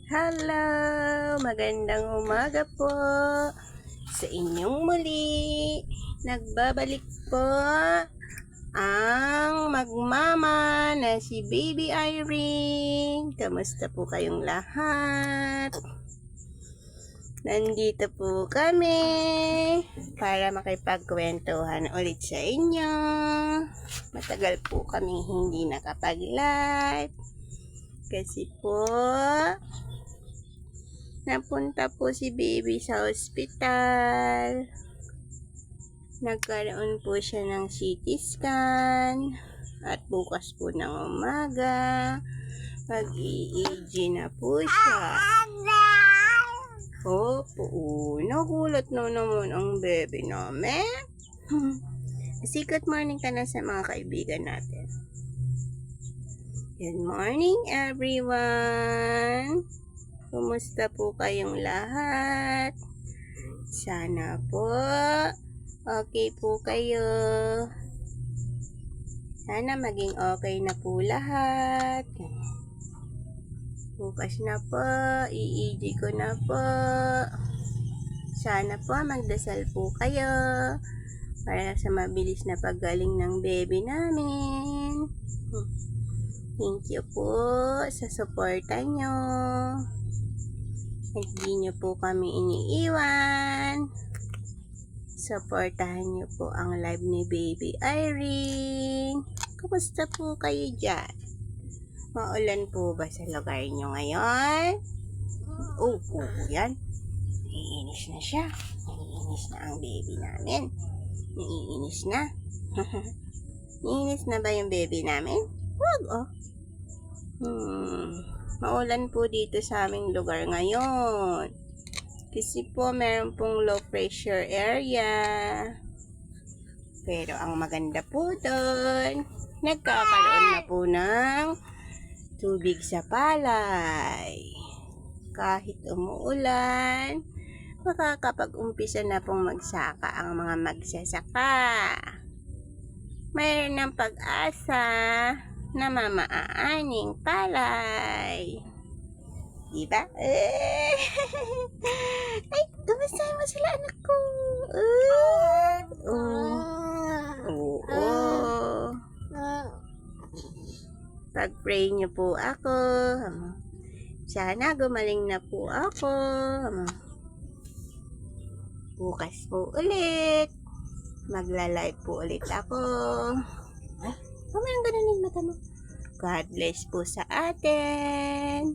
Hello! Magandang umaga po sa inyong muli. Nagbabalik po ang magmama na si Baby Irene. Kamusta po kayong lahat? Nandito po kami para makipagkwentuhan ulit sa inyo. Matagal po kami hindi nakapag-live kasi po napunta po si baby sa ospital. Nagkaroon po siya ng CT scan at bukas po ng umaga mag-EEG na po siya. Opo, nagulat na naman ang baby namin. Good morning ka na sa mga kaibigan natin. Good morning everyone. Kumusta po kayong lahat? Sana po okay po kayo. Sana maging okay na po lahat. Bukas na po, EEG ko na po. Sana po magdasal po kayo para sa mabilis na paggaling ng baby namin. Thank you po sa suporta nyo. Hindi nyo po kami iniiwan. Suportahan nyo po ang live ni Baby Irene. Kumusta po kayo dyan? Maulan po ba sa lugar nyo ngayon? Oo, yan. Naiinis na siya. Naiinis na ang baby namin. Naiinis na. Naiinis na ba yung baby namin? Wag, oh. Maulan po dito sa aming lugar ngayon. Kasi po meron pong low pressure area. Pero ang maganda po doon, nagkakaroon na po ng tubig sa palay. Kahit umuulan, makakapag-umpisa na pong magsaka ang mga magsasaka. Mayroon ng pag-asa na mamaaning palay. Diba? Ay, kumusta mo sila anak ko? Oo. Pag-pray niyo po ako. Sana gumaling na po ako. Bukas po ulit. Magla-live po ulit ako. Ay, pamayang ganun yung mata mo. God bless po sa atin.